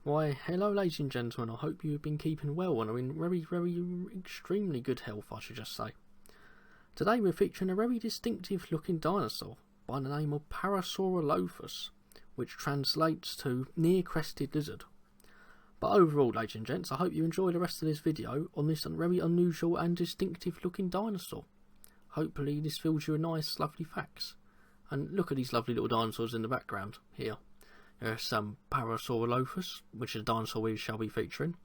Why, hello ladies and gentlemen, I hope you've been keeping well and are in very extremely good health, I should just say. Today we're featuring a very distinctive looking dinosaur by the name of Parasaurolophus, which translates to near crested lizard. But overall, ladies and gents, I hope you enjoy the rest of this video on this very unusual and distinctive looking dinosaur. Hopefully this fills you with nice lovely facts. And look at these lovely little dinosaurs in the background here. There's some Parasaurolophus, which is a dinosaur we shall be featuring.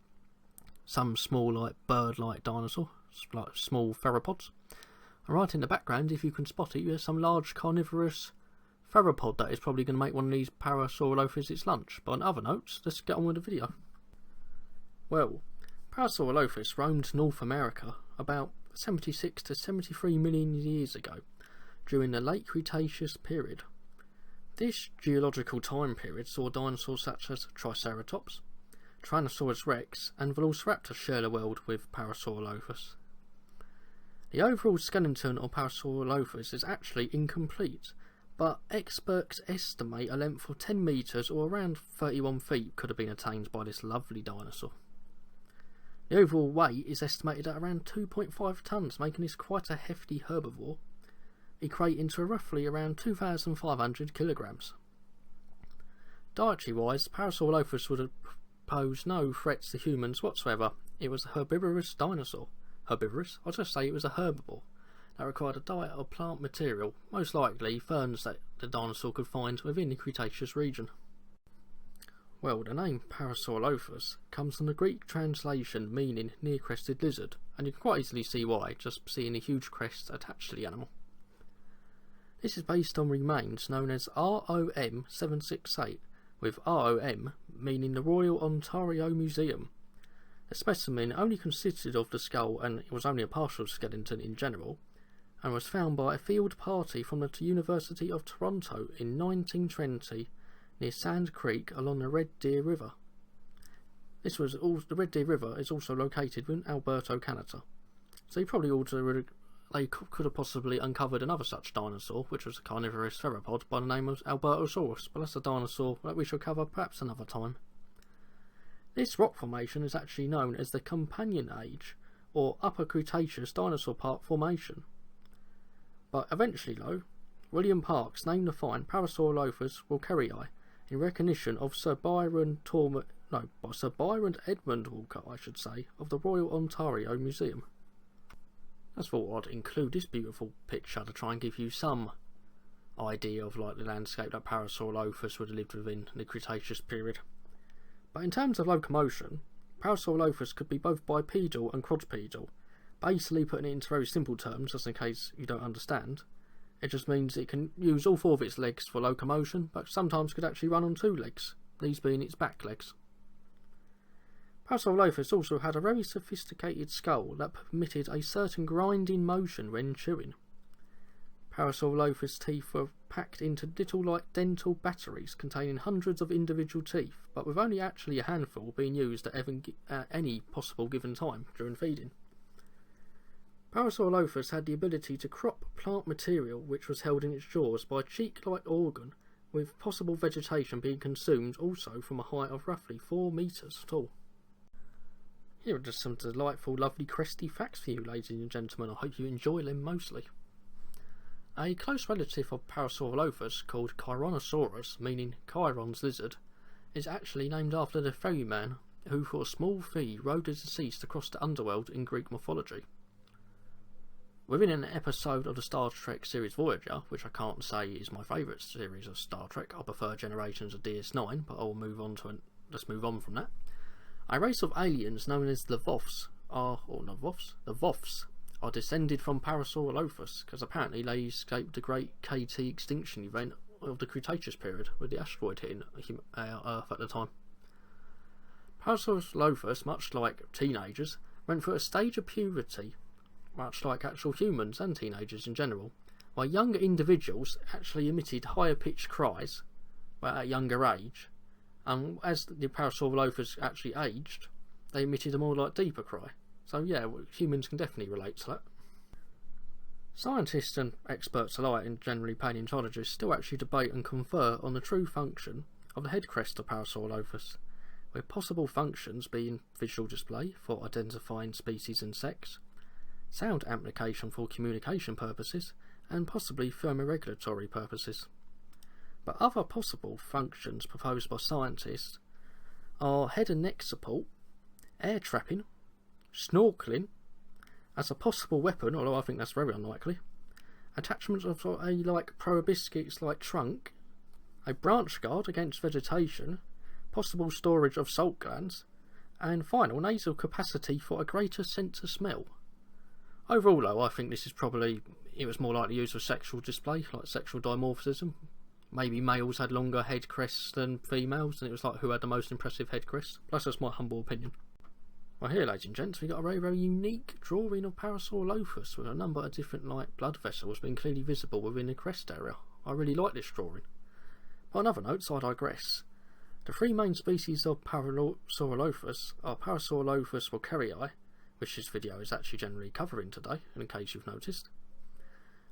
Some small like bird-like dinosaur, like small theropods. And right in the background, if you can spot it, there's some large carnivorous theropod that is probably going to make one of these Parasaurolophus its lunch. But on other notes, let's get on with the video. Well, Parasaurolophus roamed North America about 76 to 73 million years ago, during the late Cretaceous period. This geological time period saw dinosaurs such as Triceratops, Tyrannosaurus rex and Velociraptor share the world with Parasaurolophus. The overall skeleton of Parasaurolophus is actually incomplete, but experts estimate a length of 10 metres or around 31 feet could have been attained by this lovely dinosaur. The overall weight is estimated at around 2.5 tonnes, making this quite a hefty herbivore, equating to roughly around 2,500 kilograms. Dietary wise, Parasaurolophus would have posed no threats to humans whatsoever. It was a herbivorous dinosaur. Herbivorous? I'll just say it was a herbivore that required a diet of plant material, most likely ferns that the dinosaur could find within the Cretaceous region. Well, the name Parasaurolophus comes from the Greek translation meaning near crested lizard, and you can quite easily see why, just seeing the huge crest attached to the animal. This is based on remains known as ROM 768, with ROM meaning the Royal Ontario Museum. The specimen only consisted of the skull and it was only a partial skeleton in general, and was found by a field party from the University of Toronto in 1920 near Sand Creek along the Red Deer River. The Red Deer River is also located in Alberta, Canada, so you probably they could have possibly uncovered another such dinosaur, which was a carnivorous theropod by the name of Albertosaurus, but that's a dinosaur that we shall cover perhaps another time. This rock formation is actually known as the Companion Age, or Upper Cretaceous Dinosaur Park Formation. But eventually though, William Parkes named the find Parasaurolophus walkerii in recognition of Sir Byron Edmund Walker, of the Royal Ontario Museum. I just thought I'd include this beautiful picture to try and give you some idea of like the landscape that Parasaurolophus would have lived within the Cretaceous period. But in terms of locomotion, Parasaurolophus could be both bipedal and quadrupedal. Basically, putting it into very simple terms, just in case you don't understand, it just means it can use all four of its legs for locomotion, but sometimes could actually run on two legs, these being its back legs. Parasaurolophus also had a very sophisticated skull that permitted a certain grinding motion when chewing. Parasaurolophus teeth were packed into little like dental batteries containing hundreds of individual teeth, but with only actually a handful being used at any possible given time during feeding. Parasaurolophus had the ability to crop plant material which was held in its jaws by a cheek-like organ, with possible vegetation being consumed also from a height of roughly 4 metres tall. Here are just some delightful, lovely, cresty facts for you, ladies and gentlemen. I hope you enjoy them mostly. A close relative of Parasaurolophus, called Chironosaurus, meaning Chiron's lizard, is actually named after the ferryman who, for a small fee, rode the deceased across the underworld in Greek mythology. Within an episode of the Star Trek series Voyager, which I can't say is my favourite series of Star Trek, I prefer Generations of DS9, but I'll move on from that. A race of aliens known as the Voths are descended from Parasaurolophus, because apparently they escaped the great KT extinction event of the Cretaceous period, with the asteroid hitting Earth at the time. Parasaurolophus, much like teenagers, went through a stage of puberty, much like actual humans and teenagers in general, while younger individuals actually emitted higher pitched cries at a younger age, and as the Parasaurolophus actually aged, they emitted a more like deeper cry. So yeah, humans can definitely relate to that. Scientists and experts alike, and generally paleontologists, still actually debate and confer on the true function of the head crest of Parasaurolophus, with possible functions being visual display for identifying species and sex, sound amplification for communication purposes, and possibly thermoregulatory purposes. But other possible functions proposed by scientists are head and neck support, air trapping, snorkeling, as a possible weapon, although I think that's very unlikely, attachment of a proboscis like trunk, a branch guard against vegetation, possible storage of salt glands, and final, nasal capacity for a greater sense of smell. Overall though, I think this is probably, it was more likely used for sexual display, like sexual dimorphism. Maybe males had longer head crests than females, and it was like who had the most impressive head crest. Plus that's my humble opinion. Well, here ladies and gents, we got a very, very unique drawing of Parasaurolophus with a number of different blood vessels being clearly visible within the crest area. I really like this drawing. On other notes, I digress. The three main species of Parasaurolophus are Parasaurolophus walkerii, which this video is actually generally covering today, in case you've noticed.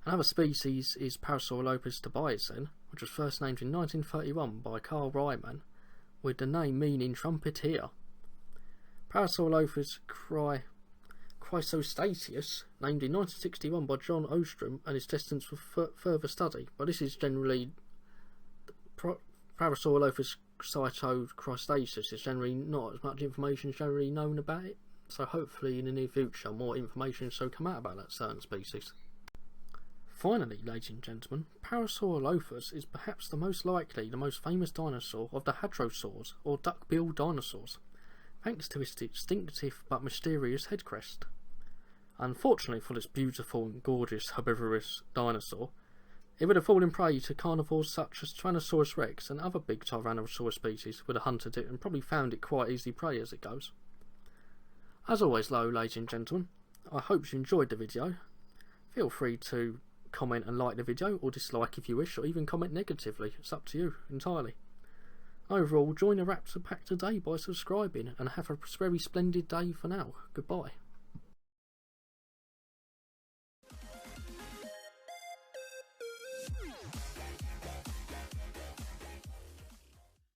Another species is Parasaurolophus tobiasen, which was first named in 1931 by Carl Ryman, with the name meaning trumpeter. Parasaurolophus chrysostatius, named in 1961 by John Ostrom, and is destined for further study, but this is generally Parasaurolophus cytocrostasis is generally not as much information generally known about it, so hopefully in the near future more information shall come out about that certain species. Finally, ladies and gentlemen, Parasaurolophus is perhaps the most famous dinosaur of the hadrosaurs, or duck-billed dinosaurs, thanks to its distinctive but mysterious head crest. Unfortunately for this beautiful and gorgeous herbivorous dinosaur, it would have fallen prey to carnivores such as Tyrannosaurus rex and other big Tyrannosaurus species would have hunted it and probably found it quite easy prey as it goes. As always though, ladies and gentlemen, I hope you enjoyed the video. Feel free to comment and like the video, or dislike if you wish, or even comment negatively. It's up to you entirely. Overall, join the Raptor Pack today by subscribing, and have a very splendid day for now. Goodbye.